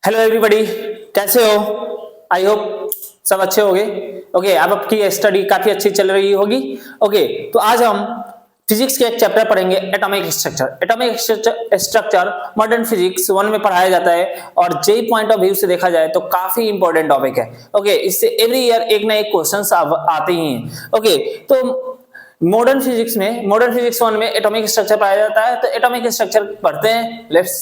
Hello everybody, कैसे हो? I hope सब अच्छे होंगे। ओके, अब आपकी स्टडी काफी अच्छी चल रही होगी। ओके, तो आज हम फिजिक्स के एक चैप्टर पढ़ेंगे, atomic structure. Atomic structure modern physics 1 में पढ़ाया जाता है और जेई पॉइंट ऑफ व्यू से देखा जाए तो काफी इंपॉर्टेंट टॉपिक है। ओके, इससे एवरी ईयर एक ना एक क्वेश्चन आते ही हैं। ओके, तो मॉडर्न फिजिक्स 1 में एटॉमिक स्ट्रक्चर पढ़ाया जाता है। तो एटॉमिक स्ट्रक्चर पढ़ते हैं। Let's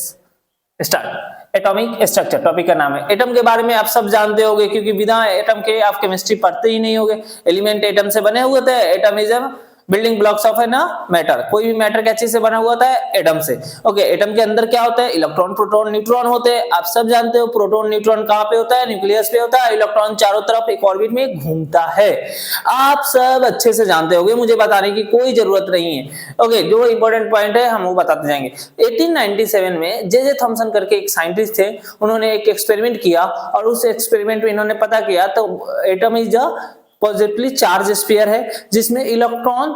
start. Atomic structure topic का नाम है। एटम के बारे में आप सब जानते होंगे, क्योंकि बिना एटम के आप केमिस्ट्री पढ़ते ही नहीं होगे। एलिमेंट एटम से बने हुए थे। Atom is building blocks of है ना मैटर। कोई भी मैटर क्या चीज से बना हुआ था? एटम से। ओके, एटम के अंदर क्या होता है? इलेक्ट्रॉन, प्रोटॉन, न्यूट्रॉन होते हैं। आप सब जानते हो प्रोटॉन न्यूट्रॉन कहां पे होता है? न्यूक्लियस पे होता है। इलेक्ट्रॉन चारों तरफ एक ऑर्बिट में घूमता है। आप सब अच्छे से जानते होंगे, मुझे बताने की कोई जरूरत नहीं है। ओके, जो इंपॉर्टेंट पॉइंट है हम वो बताते जाएंगे। 1897 में जे थॉमसन करके एक साइंटिस्ट थे, उन्होंने एक एक्सपेरिमेंट किया और उस एक्सपेरिमेंट में इन्होंने पता किया तो atom is a positively charge sphere है, जिसमें इलेक्ट्रॉन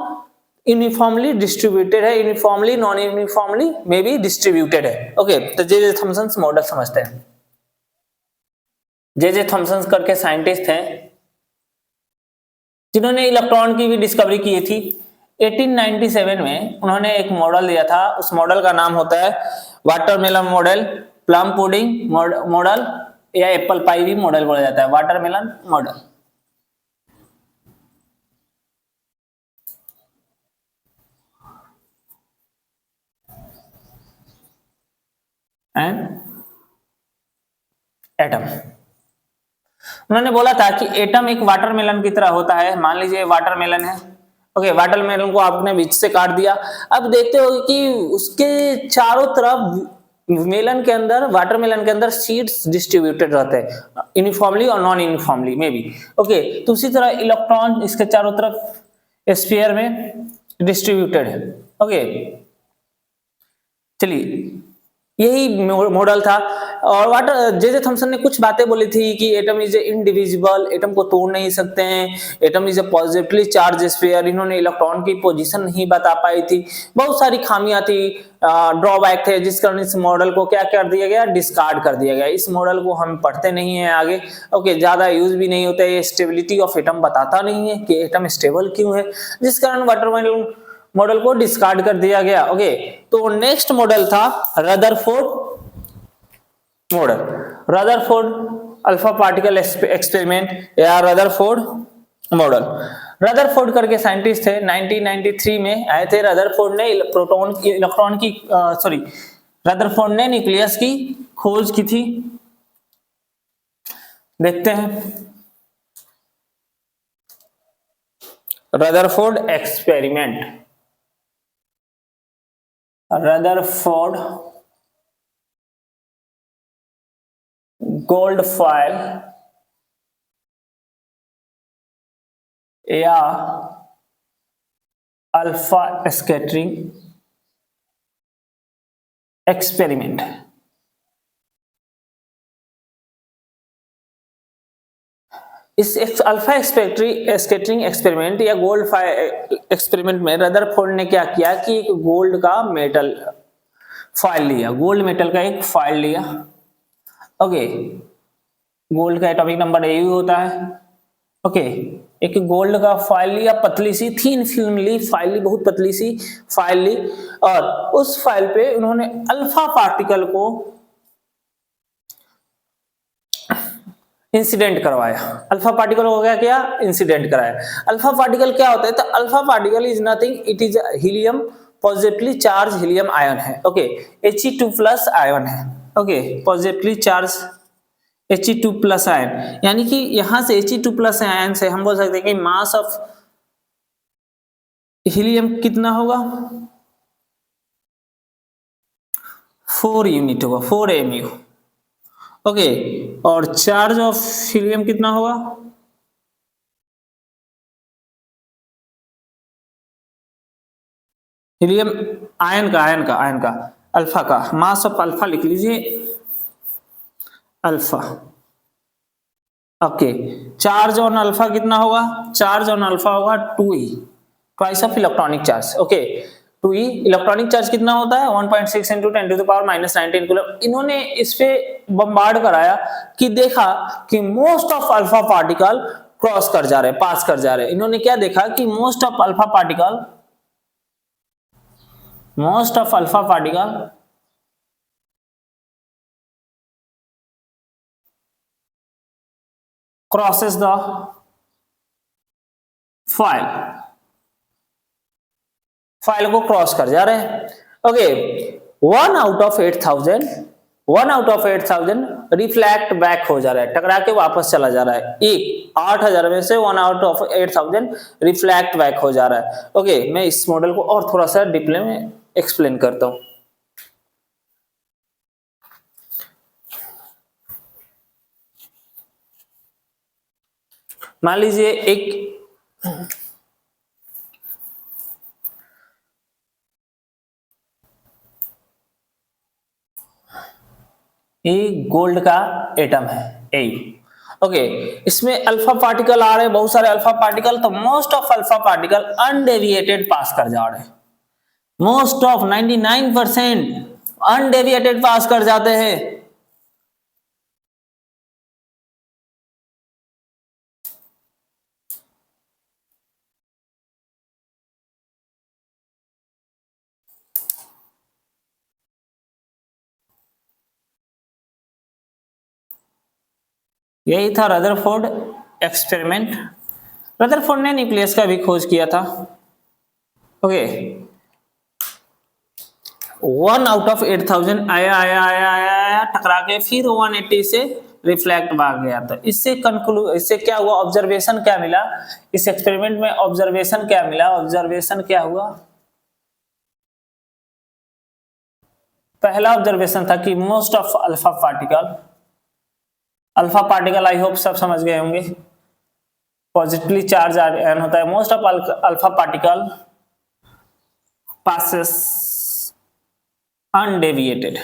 यूनिफॉर्मली डिस्ट्रीब्यूटेड है, यूनिफॉर्मली नॉन यूनिफॉर्मली में भी डिस्ट्रीब्यूटेड है। ओके, तो जे थॉमसन मॉडल समझते हैं। जे थॉमसन करके साइंटिस्ट हैं जिन्होंने इलेक्ट्रॉन की भी डिस्कवरी की थी। 1897 में उन्होंने एक मॉडल दिया था। उस मॉडल का नाम होता है watermelon model, plum pudding model या एप्पल पाई भी मॉडल बोला जाता है। Watermelon model. And atom. उन्होंने बोला था कि एटम एक वाटरमेलन की तरह होता है। मान लीजिए वाटरमेलन है। ओके, वाटरमेलन को आपने बीच से काट दिया। अब देखते हो कि उसके चारों तरफ मेलन के अंदर, वाटरमेलन के अंदर सीड्स डिस्ट्रीब्यूटेड रहते हैं, यूनिफॉर्मली और नॉन यूनिफॉर्मली में भी। ओके, तो उसी तरह इलेक्ट्रॉन इसके चारों तरफ स्फीयर में डिस्ट्रीब्यूटेड है। ओके, चलिए यही मॉडल था। और वाटर जे थॉमसन ने कुछ बातें बोली थी कि एटम इज इनडिविजिबल, एटम को तोड़ नहीं सकते हैं। Atom is a positively charge sphere. इन्होंने इलेक्ट्रॉन की पोजीशन नहीं बता पाई थी। बहुत सारी खामियां थी, ड्रॉबैक थे, जिस कारण इस मॉडल को क्या कर दिया गया? डिस्कार्ड कर दिया गया। इस मॉडल को हम पढ़ते नहीं है आगे। ओके, ज्यादा यूज भी नहीं होता है। स्टेबिलिटी ऑफ एटम बताता नहीं है कि एटम स्टेबल क्यों है, जिस कारण वाटरमेलन मॉडल को डिस्कार्ड कर दिया गया। ओके, तो नेक्स्ट मॉडल था Rutherford model. Rutherford alpha particle experiment या रदरफोर्ड मॉडल। रदरफोर्ड करके साइंटिस्ट थे, 1993 में आए थे। रदरफोर्ड ने रदरफोर्ड ने न्यूक्लियस की खोज की थी। देखते हैं Rutherford experiment. Rutherford gold foil या अल्फा स्कैटरिंग एक्सपेरिमेंट। इस अल्फा स्कैटरिंग एक्सपेरिमेंट या गोल्ड फॉयल एक्सपेरिमेंट में रदरफोर्ड ने क्या किया कि एक गोल्ड का मेटल फॉयल लिया, गोल्ड मेटल का एक फॉयल लिया। ओके, गोल्ड का एटॉमिक नंबर AU होता है। ओके, एक गोल्ड का फाइल लिया, पतली सी थीन फिल्म ली, फाइल ली, बहुत पतली सी फाइल ली, और उस फाइल पे उन्होंने अल्फा पार्टिकल को इंसिडेंट करवाया। अल्फा पार्टिकल हो गया क्या? इंसिडेंट कराया। अल्फा पार्टिकल क्या होता है? तो alpha particle is nothing, it is helium, positively charge helium ion है। ओके, He2+ आयन है। Okay, positively charge He2+ ion, यानी कि यहां से He2+ आयन से हम बोल सकते हैं कि मास ऑफ हीलियम कितना होगा? 4 यूनिट होगा, 4 mu। ओके, और चार्ज ऑफ हीलियम कितना होगा? हीलियम आयन का अल्फा का मास ऑफ अल्फा लिख लीजिए, alpha. Okay, charge on alpha कितना होगा? चार्ज ऑन अल्फा होगा 2e, twice of electronic charge. Okay, 2e। Electronic charge कितना होता है 1.6 इंटू 10⁻⁻19 कूलम। इन्होंने इस पे बम्बार्ड कराया कि देखा कि most of alpha particle cross कर जा रहे हैं, पास कर जा रहे हैं। इन्होंने क्या देखा कि most of alpha particle crosses the file को क्रॉस कर जा रहे हैं। ओके, 1/8000 रिफ्लेक्ट बैक हो जा रहा है, टकरा के वापस चला जा रहा है। एक 8000 में से 1/8000 रिफ्लेक्ट बैक हो जा रहा है। ओके, मैं इस मॉडल को और थोड़ा सा डीपली में एक्सप्लेन करता हूं। मान लीजिए एक गोल्ड का एटम है ए। ओके, इसमें अल्फा पार्टिकल आ रहे हैं, बहुत सारे अल्फा पार्टिकल। तो most of alpha particle undeviated पास कर जा रहे हैं। मोस्ट ऑफ 99% अनडेविएटेड पास कर जाते हैं। यही था रदरफोर्ड एक्सपेरिमेंट। रदरफोर्ड ने न्यूक्लियस का भी खोज किया था। ओके, 1/8000 आया टकरा के फिर 180 से रिफ्लेक्ट भाग गया। तो इससे क्या हुआ, ऑब्जर्वेशन क्या मिला इस एक्सपेरिमेंट में? ऑब्जर्वेशन क्या हुआ? पहला ऑब्जर्वेशन था कि most of alpha particle I hope सब समझ गए होंगे, पॉजिटिवली चार्ज आयन होता है। Most of alpha particle passes undeviated।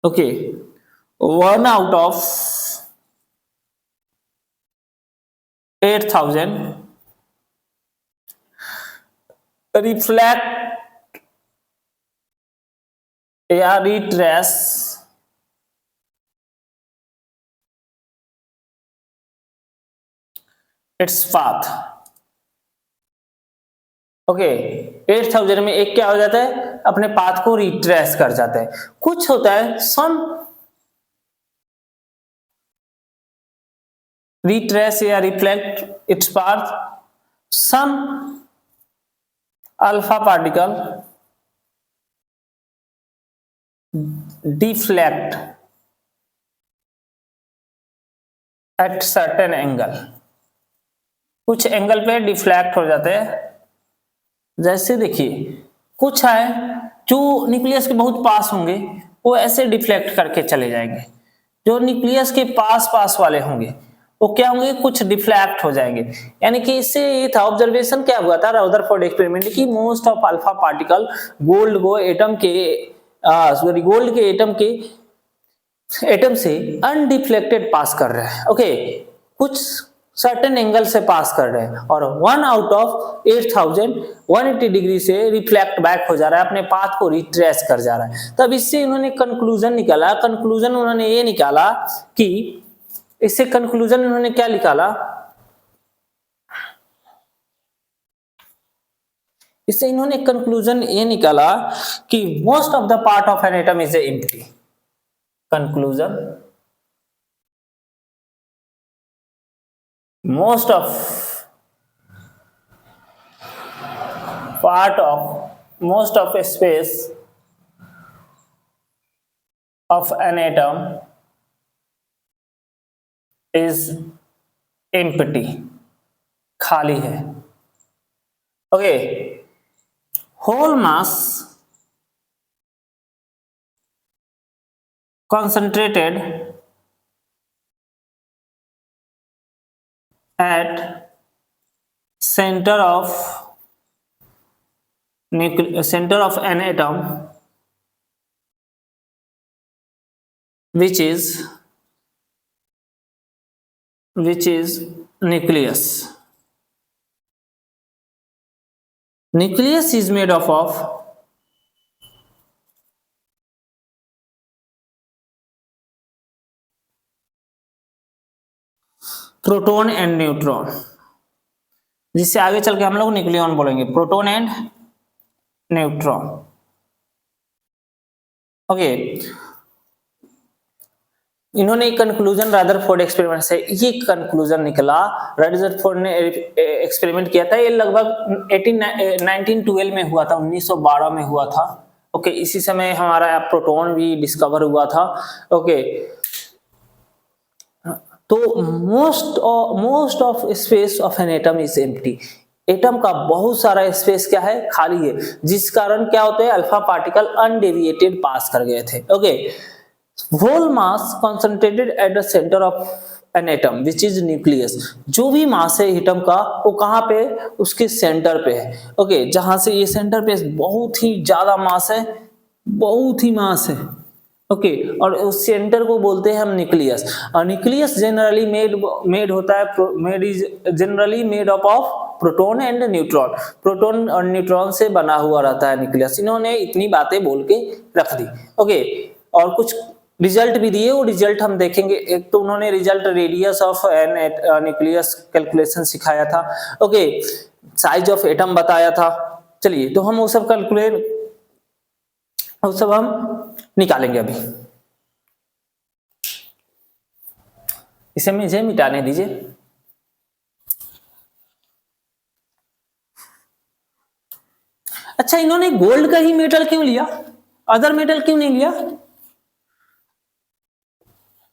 okay, 1/8000 reflect या रिट्रेस इट्स पाथ। ओके, 8000 में एक क्या हो जाता है, अपने पाथ को रिट्रेस कर जाता है। कुछ होता है सम रिट्रेस या reflect its path, some alpha particle deflect at certain angle. कुछ एंगल पे डिफ्लेक्ट हो जाते हैं। जैसे देखिए, कुछ है जो न्यूक्लियस के बहुत पास होंगे वो ऐसे डिफ्लेक्ट करके चले जाएंगे। जो न्यूक्लियस के पास वाले होंगे वो क्या होंगे, कुछ डिफ्लेक्ट हो जाएंगे। यानी कि इससे ये था, ऑब्जर्वेशन क्या हुआ था रदरफोर्ड एक्सपेरिमेंट की, most of alpha particle gold के एटम से अनडिफ्लेक्टेड पास कर रहे हैं। ओके, कुछ सर्टेन एंगल से पास कर रहे हैं और 1/8000 180 डिग्री से रिफ्लेक्ट बैक हो जा रहा है, अपने पाथ को रिट्रेस कर जा रहा है। तब इससे इन्होंने कंक्लूजन उन्होंने ये निकाला कि इससे कंक्लूजन उन्होंने क्या निकाला, इससे इन्होंने कंक्लूजन ये निकाला कि most of the part of an atom is empty. Conclusion, most of a space of an atom is empty, खाली है। Okay, whole mass concentrated at center of an atom which is nucleus। Nucleus is made of proton and neutron, जिससे आगे चल के हम लोग nucleon बोलेंगे, proton and neutron. Okay, इन्होंने एक कंक्लूजन रदरफोर्ड एक्सपेरिमेंट से ये कंक्लूजन निकला, रदरफोर्ड ने एक्सपेरिमेंट किया था, ये लगभग 1912 में हुआ था, 1912 में हुआ था। ओके, इसी समय हमारा प्रोटॉन भी डिस्कवर हुआ था। ओके, तो most of space of an atom is empty, atom का बहुत सारा स्पेस क्या है, खाली है, जिस कारण क्या होता है, अल्फा पार्टिकल अनडेविएटेड पास कर गए थे। Okay, whole mass concentrated at the center of an atom which is nucleus, जो भी मास है एटम का वो कहाँ पे, उसके सेंटर पे है। ओके, जहां से ये सेंटर पे बहुत ही ज्यादा मास है, बहुत ही मास है। ओके, और उस सेंटर को बोलते हैं हम न्यूक्लियस, और न्यूक्लियस जनरली मेड होता है, generally made up of proton and neutron, proton और न्यूट्रॉन से बना हुआ रहता है न्यूक्लियस। इन्होंने इतनी बातें बोल के रख दी। ओके, और कुछ रिजल्ट भी दिए, वो रिजल्ट हम देखेंगे। एक तो उन्होंने result radius of an nucleus calculation सिखाया था। ओके, साइज ऑफ एटम बताया था। चलिए, तो हम वो सब कैलकुलेट, वो सब हम निकालेंगे अभी। इसे मुझे मिटाने दीजिए। अच्छा, इन्होंने गोल्ड का ही मेटल क्यों लिया, अदर मेटल क्यों नहीं लिया?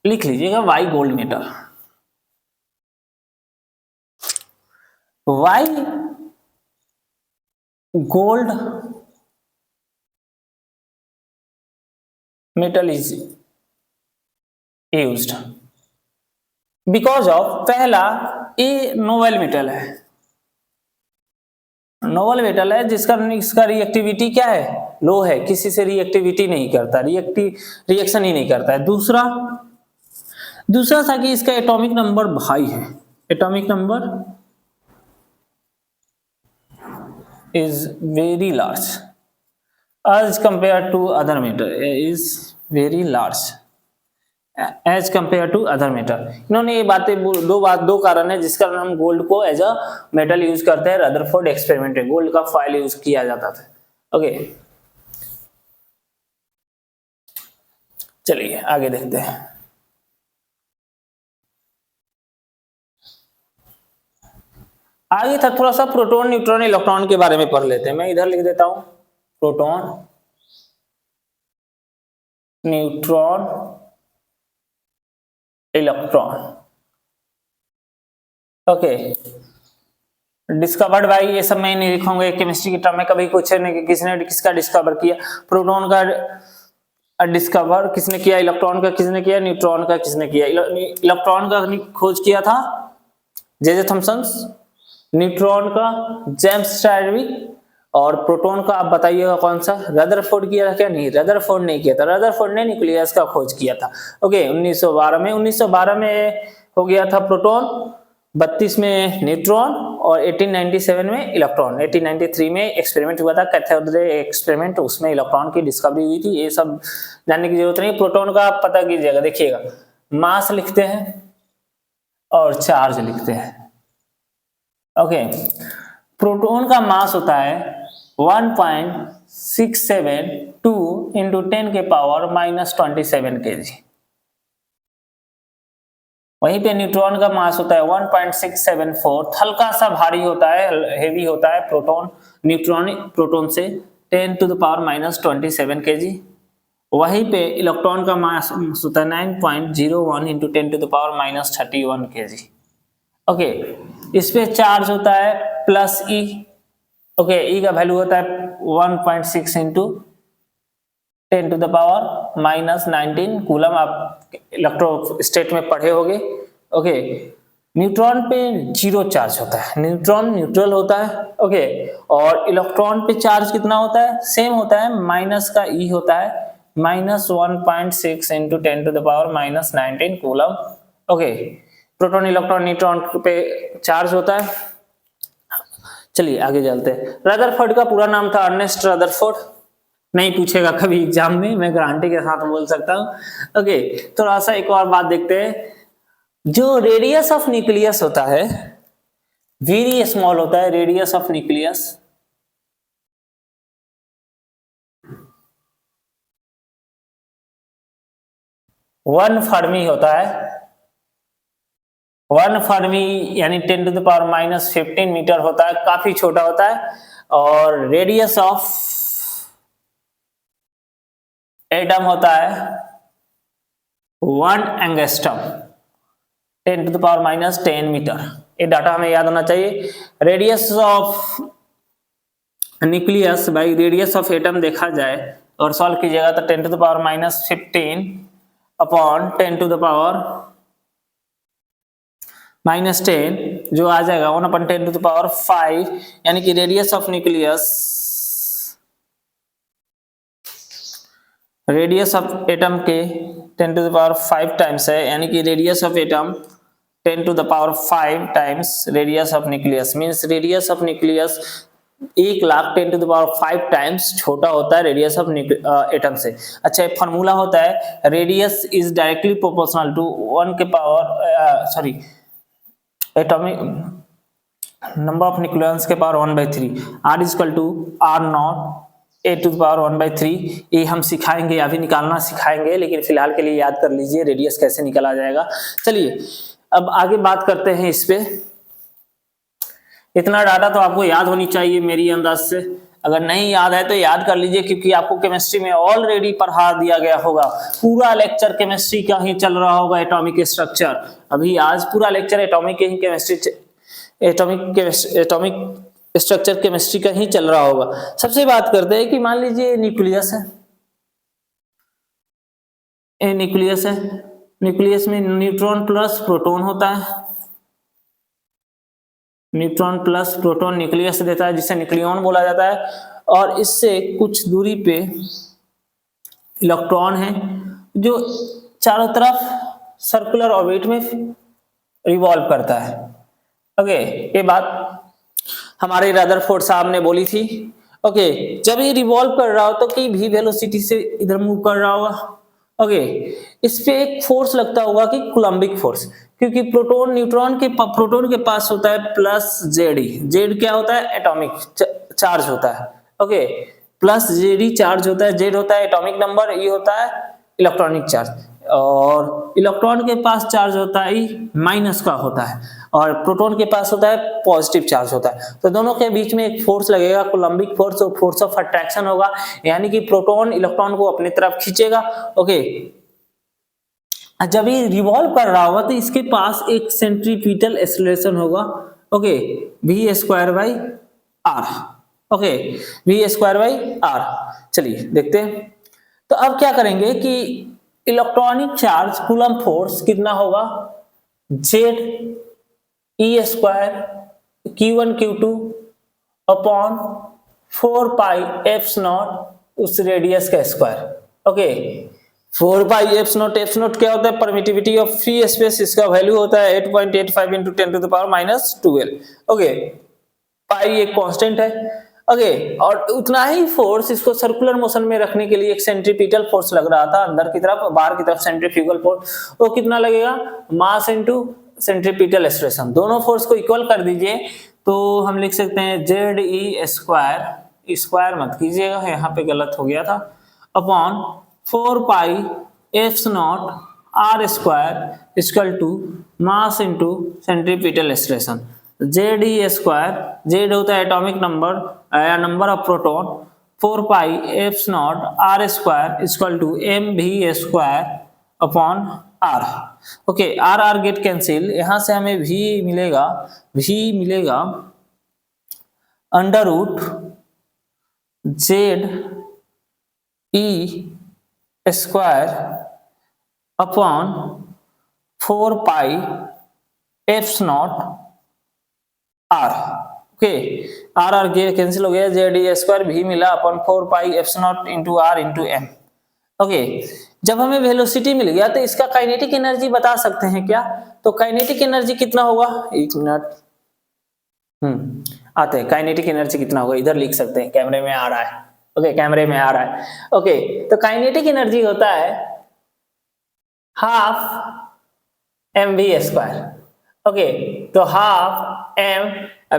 लिख लीजिएगा, why gold metal, why gold metal is used because of, पहला, ये नोवेल मेटल है, नोवेल मेटल है जिसका रिएक्टिविटी क्या है, लो है, किसी से रिएक्टिविटी नहीं करता, रिएक्शन ही नहीं करता है। दूसरा था कि इसका एटॉमिक नंबर हाई है, atomic number is very large as compared to other matter, is very large as compared to other metal। इन्होंने ये बातें दो कारण है जिस कारण हम गोल्ड को एज अ मेटल यूज करते हैं। रदरफोर्ड एक्सपेरिमेंट में गोल्ड का फॉयल यूज किया जाता था। ओके, चलिए आगे देखते हैं। आगे था थोड़ा सा प्रोटॉन, न्यूट्रॉन, इलेक्ट्रॉन के बारे में पढ़ लेते हैं। मैं इधर लिख देता हूं, proton, neutron, electron. Okay, discovered by, ये सब मैं नहीं लिखूंगा, केमिस्ट्री की टर्म में कभी कुछ नहीं, किसने किसका डिस्कवर किया, प्रोटॉन का डिस्कवर किसने किया, इलेक्ट्रॉन का किसने किया, न्यूट्रॉन का किसने किया। इलेक्ट्रॉन का खोज किया था जे थॉमसन, न्यूट्रॉन का जेम्स चाडविक, और प्रोटॉन का आप बताइएगा कौन सा, रदरफोर्ड किया था क्या? नहीं, रदरफोर्ड नहीं किया था, रदरफोर्ड ने न्यूक्लियस का खोज किया था। ओके, 1912 में हो गया था प्रोटॉन, 32 में न्यूट्रॉन, और 1897 में इलेक्ट्रॉन। 1893 में एक्सपेरिमेंट हुआ था, कैथोड्रे एक्सपेरिमेंट, उसमें इलेक्ट्रॉन की डिस्कवरी हुई थी। ये सब जानने की जरूरत नहीं। प्रोटॉन का आप पता कीजिएगा, देखिएगा, मास लिखते हैं और चार्ज लिखते हैं। ओके, प्रोटॉन का मास होता है 1.672 इंटू 10 के पावर -27 kg। वहीं पे न्यूट्रॉन का मास होता है 1.674, हल्का सा भारी होता है, हेवी होता है प्रोटॉन, न्यूट्रॉन प्रोटॉन से 10 टू द पावर -27 kg। वहीं पे इलेक्ट्रॉन का मास होता है 9.01 into 10 to the power -31 kg। Okay, इस पे चार्ज होता है प्लस ई। ओके, ई का वैल्यू होता है 1.6 into 10 to the power -19 coulomb, आप इलेक्ट्रो स्टेट में पढ़े होंगे। ओके, न्यूट्रॉन पे जीरो चार्ज होता है, न्यूट्रॉन न्यूट्रल होता है। ओके, और इलेक्ट्रॉन पे चार्ज कितना होता है? सेम होता है, माइनस का ई होता है -1.6 into 10 to the power -19 coulomb. Okay, proton, electron, neutron पे चार्ज होता है। चलिए आगे चलते हैं। रदरफोर्ड का पूरा नाम था अर्नेस्ट रदरफोर्ड। नहीं पूछेगा कभी एग्जाम में, मैं गारंटी के साथ बोल सकता हूँ। ओके, थोड़ा सा एक और बात देखते हैं। जो रेडियस ऑफ न्यूक्लियस होता है वेरी स्मॉल होता है, रेडियस ऑफ न्यूक्लियस 1 फर्मी होता है। 1 फर्मी यानी 10⁻⁻15 मीटर होता है, काफी छोटा होता है। और रेडियस ऑफ एटम होता है 1 एंगस्ट्रॉम 10⁻⁻10 मीटर। ये डाटा हमें याद होना चाहिए। Radius of nucleus by radius of atom देखा जाए और सॉल्व कीजिएगा तो 10⁻⁻15 अपॉन 10⁻⁻10 जो आ जाएगा 1/10⁵ यानी कि रेडियस ऑफ एटम के 10⁵ टाइम्स है, यानी कि radius of atom 10⁵ times radius of nucleus, means radius of nucleus 1,00,000 10⁵ times छोटा होता है रेडियस ऑफ एटम से। अच्छा, एक फॉर्मूला होता है radius is directly proportional to 1 के power atomic number of nucleus के power 1/3 r equal to r0 a⁻⁻1/3। ये हम सिखाएंगे, अभी निकालना सिखाएंगे, लेकिन फिलहाल के लिए याद कर लीजिए रेडियस कैसे निकाला जाएगा। चलिए अब आगे बात करते हैं इस पे। इतना डाटा तो आपको याद होनी चाहिए मेरी अंदाज से, अगर नहीं याद है तो याद कर लीजिए, क्योंकि आपको केमिस्ट्री में ऑलरेडी पढ़ा दिया गया होगा। पूरा लेक्चर केमिस्ट्री का ही चल रहा होगा, एटॉमिक स्ट्रक्चर। अभी आज पूरा लेक्चर एटॉमिक स्ट्रक्चर केमिस्ट्री का ही चल रहा होगा। सबसे बात करते हैं कि मान लीजिए न्यूक्लियस है, न्यूक्लियस में न्यूट्रॉन प्लस प्रोटॉन होता है। न्यूट्रॉन प्लस प्रोटॉन न्यूक्लियस देता है, जिसे न्यूक्लियॉन बोला जाता है। और इससे कुछ दूरी पे इलेक्ट्रॉन है जो चारों तरफ सर्कुलर ऑर्बिट में रिवॉल्व करता है। ओके, ये बात हमारे रदरफोर्ड साहब ने बोली थी। ओके, जब ये रिवॉल्व कर रहा हो तो कि भी वेलोसिटी से इधर मूव कर रहा होगा। ओके, इस पे एक फोर्स लगता होगा कि कूलम्बिक फोर्स, क्योंकि प्रोटॉन के पास होता है प्लस जेड। जेड क्या होता है? एटॉमिक चार्ज होता है। ओके, प्लस जेड चार्ज होता है, जेड होता है एटॉमिक नंबर, ये होता है इलेक्ट्रॉनिक चार्ज। और इलेक्ट्रॉन के पास चार्ज होता है माइनस का होता है, और प्रोटॉन के पास होता है पॉजिटिव चार्ज होता है। तो दोनों के बीच में एक फोर्स लगेगा, कूलम्बिक फोर्स, और फोर्स ऑफ अट्रैक्शन होगा, यानी कि प्रोटॉन इलेक्ट्रॉन को अपनी तरफ खींचेगा। ओके, जब ये रिवॉल्व कर रहा होगा तो इसके पास एक सेंट्रीपिटल एक्सेलरेशन होगा। Okay, v²/r। Okay, v²/r। चलिए देखते हैं। तो अब क्या करेंगे कि इलेक्ट्रॉनिक चार्ज कूलम्ब फोर्स कितना होगा? Z e² q1 q2 upon 4πε0 उस रेडियस का स्क्वायर। ओके, 4πε0, f0 क्या होता है? परमिटिविटी ऑफ फ्री स्पेस, इसका वैल्यू होता है 8.85 × 10⁻⁻²। ओके, पाई एक कांस्टेंट है। ओके, और उतना ही फोर्स इसको सर्कुलर मोशन में रखने के लिए एक सेंट्रीपिटल फोर्स लग रहा था, अंदर की तरफ, बाहर की तरफ सेंट्रीफ्यूगल फोर्स। वो कितना लगेगा? मास इनटू सेंट्रीपिटल एक्सेलरेशन। दोनों फोर्स को इक्वल कर दीजिए तो हम लिख सकते हैं ZE², स्क्वायर मत कीजिएगा, यहाँ पे गलत हो गया था, upon 4πε0 r² equal to mass into centripetal acceleration. ZE², Z होता है एटॉमिक नंबर या number of proton, 4πε0 r² equal to mv² upon r। Okay, r get cancel, यहां से हमें v मिलेगा under root ZE² upon 4πε0 r। Okay, r cancel हो गया, ZE² भी मिला upon 4πε0 into r into m। Okay, जब हमें वेलोसिटी मिल गया तो इसका काइनेटिक एनर्जी बता सकते हैं क्या? तो काइनेटिक एनर्जी कितना होगा? एक मिनट, आते हैं। काइनेटिक एनर्जी कितना होगा इधर लिख सकते हैं, कैमरे में आ रहा है। ओके, कैमरे में आ रहा है। ओके, तो काइनेटिक एनर्जी होता है half m v square. Okay, तो हाफ एम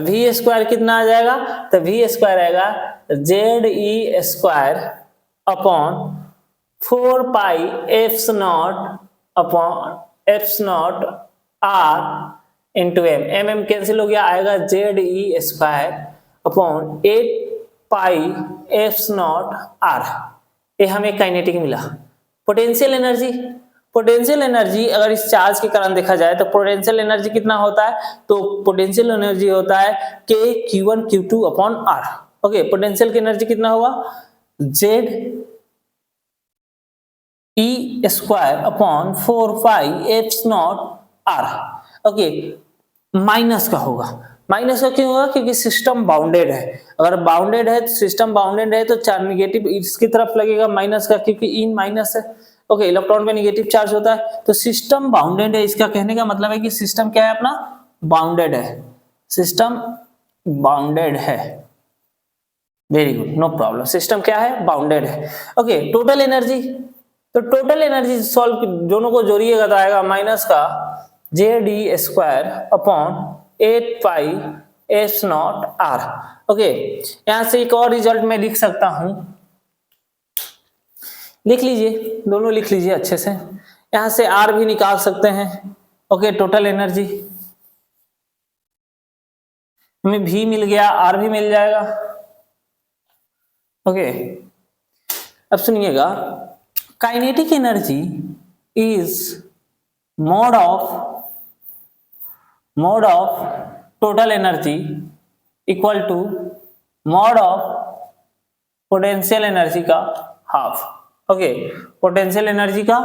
वी स्क्वायर कितना आ जाएगा, तो वी स्क्वायर आएगा Z e square upon 4 pi F naught upon f naught r into m. M cancel हो गया, आएगा Z e square upon 8 pi F naught r. ये हमें काइनेटिक मिला। पोटेंशियल एनर्जी, पोटेंशियल एनर्जी अगर इस चार्ज के कारण देखा जाए तो पोटेंशियल एनर्जी कितना होता है, तो पोटेंशियल एनर्जी होता है के Q1 Q2 upon r. Okay, potential की एनर्जी कितना होगा, Z e square upon 4 pi F naught are. Okay, minus का होगा। माइनस का क्यों होगा, क्योंकि सिस्टम बाउंडेड है। अगर बाउंडेड है, सिस्टम बाउंडेड है तो चार्ज निगेटिव इसकी तरफ लगेगा माइनस का, क्योंकि इन माइनस है। ओके, इलेक्ट्रॉन पे नेगेटिव चार्ज होता है, तो सिस्टम बाउंडेड है। इसका कहने का मतलब है कि सिस्टम क्या है अपना, बाउंडेड है। सिस्टम बाउंडेड है, very good, no problem. System क्या है, बाउंडेड है। ओके, टोटल एनर्जी, तो टोटल एनर्जी सॉल्व दोनों को जोड़िएगा तो आएगा माइनस का Z e square upon 8 pi F naught are. Okay, यहां से एक और रिजल्ट मैं लिख सकता हूं, लिख लीजिए, दोनों लिख लीजिए अच्छे से। यहां से आर भी निकाल सकते हैं। ओके, टोटल एनर्जी हमें भी मिल गया, आर भी मिल जाएगा। ओके, अब सुनिएगा, kinetic energy is mod of total energy equal to mod of potential energy का हाफ। ओके, पोटेंशियल एनर्जी का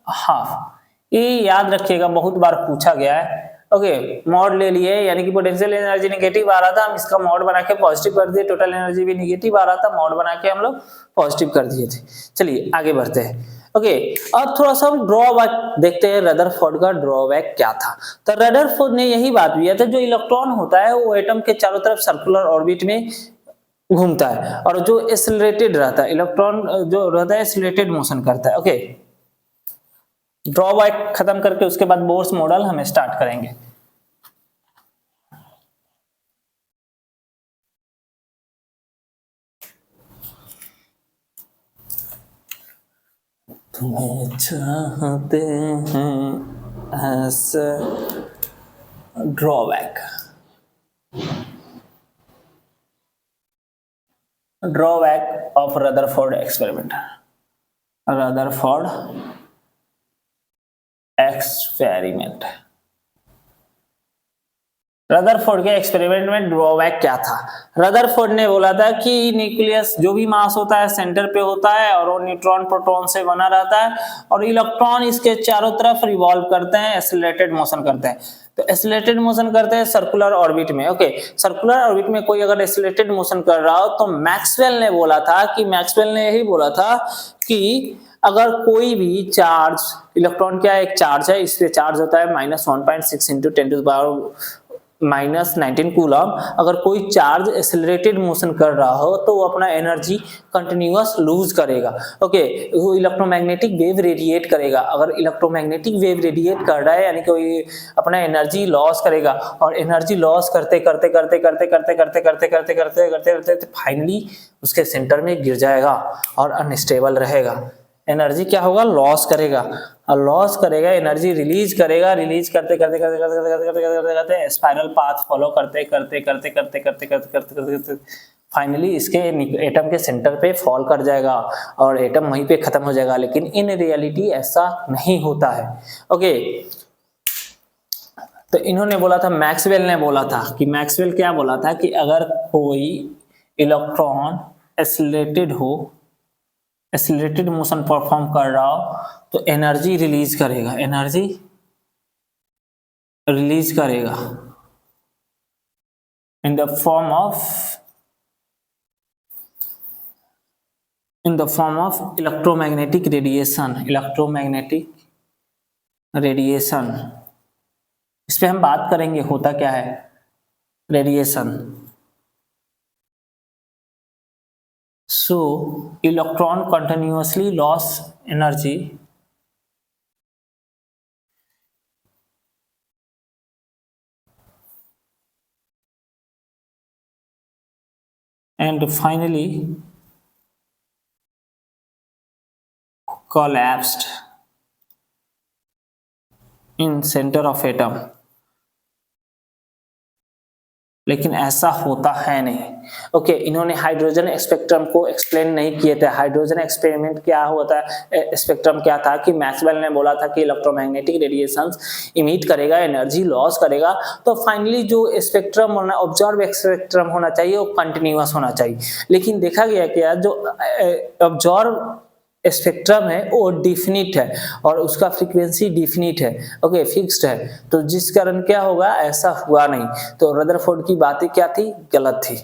हाफ, ये याद रखिएगा, बहुत बार पूछा गया है। ओके, मॉड ले लिए, यानी कि पोटेंशियल एनर्जी नेगेटिव आ रहा था, हम इसका मॉड बना के पॉजिटिव कर दिए। टोटल एनर्जी भी नेगेटिव आ रहा था, मॉड बना के हम लोग पॉजिटिव कर दिए थे। चलिए आगे बढ़ते हैं। ओके, अब थोड़ा सा हम ड्रॉबैक देखते हैं, रदरफोर्ड का ड्रॉबैक क्या था। तो रदरफोर्ड ने यही बात किया था, जो इलेक्ट्रॉन होता है वो एटम के चारों तरफ सर्कुलर ऑर्बिट में घूमता है, और जो एक्सेलरेटेड रहता है, इलेक्ट्रॉन जो रहता है एक्सेलरेटेड मोशन करता है। ओके, ड्रॉबैक खत्म करके उसके बाद बोर्स मॉडल हम स्टार्ट करेंगे। तुम्हें चाहते हैं ऐसे, drawback, drawback of Rutherford experiment. Rutherford experiment, Rutherford के एक्सपेरिमेंट में ड्रॉबैक क्या था। रदरफोर्ड ने बोला था कि न्यूक्लियस जो भी मास होता है सेंटर पे होता है, और वो न्यूट्रॉन प्रोटॉन से बना रहता है, और इलेक्ट्रॉन इसके चारों तरफ रिवॉल्व करते हैं, एक्सेलरेटेड मोशन करते हैं। तो एक्सेलरेटेड मोशन करते हैं सर्कुलर ऑर्बिट में। ओके, सर्कुलर ऑर्बिट में कोई अगर एक्सेलरेटेड मोशन कर रहा हो, तो मैक्सवेल ने बोला था कि, मैक्सवेल ने यही बोला था कि अगर कोई भी चार्ज, इलेक्ट्रॉन क्या एक चार्ज है, इस पे चार्ज होता है -1.6 इंटू 10⁻⁻19 कूलम। अगर कोई चार्ज एक्सेलरेटेड मोशन कर रहा हो तो वो अपना एनर्जी कंटिन्यूअस लूज करेगा। ओके, वो इलेक्ट्रोमैग्नेटिक वेव रेडिएट करेगा। अगर इलेक्ट्रोमैग्नेटिक वेव रेडिएट कर रहा है, यानी कि अपना एनर्जी लॉस करेगा, और एनर्जी लॉस करते करते करते करते करते करते करते करते करते करते करते फाइनली उसके सेंटर में गिर जाएगा और अनस्टेबल रहेगा। एनर्जी क्या होगा, लॉस करेगा, और लॉस करेगा, एनर्जी रिलीज करेगा, रिलीज करते करते करते करते करते करते करते करते स्पाइरल पाथ फॉलो करते करते करते करते करते करते करते करते फाइनली इसके एटम के सेंटर पे फॉल कर जाएगा, और एटम वहीं पे खत्म हो जाएगा। लेकिन इन रियलिटी ऐसा नहीं होता है। ओके, तो इन्होंने बोला था, मैक्सवेल ने बोला था कि, मैक्सवेल क्या बोला था कि अगर कोई इलेक्ट्रॉन एक्सेलरेटेड हो, एक्सेलरेटेड मोशन परफॉर्म कर रहा हो, तो एनर्जी रिलीज करेगा, एनर्जी रिलीज करेगा in the form of electromagnetic radiation. Electromagnetic radiation, इस पे हम बात करेंगे होता क्या है radiation. So electron continuously loss energy and finally collapsed in center of atom. लेकिन ऐसा होता है नहीं। ओके, इन्होंने हाइड्रोजन स्पेक्ट्रम को एक्सप्लेन नहीं किए थे। हाइड्रोजन एक्सपेरिमेंट क्या होता है, स्पेक्ट्रम क्या था कि मैक्सवेल ने बोला था कि इलेक्ट्रोमैग्नेटिक रेडिएशंस इमिट करेगा, एनर्जी लॉस करेगा, तो फाइनली जो स्पेक्ट्रम होना, ऑब्जर्व स्पेक्ट्रम होना चाहिए वो कंटिन्यूअस होना चाहिए। लेकिन देखा गया कि यार जो ऑब्जर्व स्पेक्ट्रम है वो डिफिनिट है और उसका फ्रीक्वेंसी डिफिनिट है, ओके, फिक्स्ड है, तो जिस कारण क्या होगा, ऐसा हुआ नहीं। तो रदरफोर्ड की बातें क्या थी, गलत थी।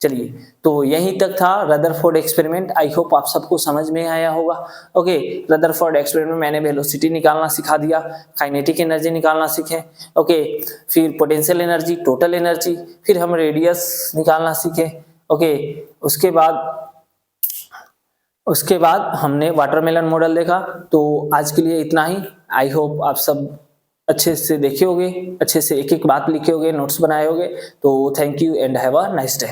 चलिए, तो यहीं तक था रदरफोर्ड एक्सपेरिमेंट। आई होप आप सबको समझ में आया होगा। ओके, रदरफोर्ड एक्सपेरिमेंट में मैंने वेलोसिटी निकालना सिखा दिया, काइनेटिक एनर्जी निकालना सीखे, ओके, फिर पोटेंशियल एनर्जी, टोटल एनर्जी, फिर हम रेडियस निकालना सीखे, ओके। उसके बाद हमने वाटरमेलन मॉडल देखा। तो आज के लिए इतना ही। आई होप आप सब अच्छे से देखे होगे, अच्छे से एक एक बात लिखे होगे, नोट्स बनाए होगे। तो thank you and have a nice day.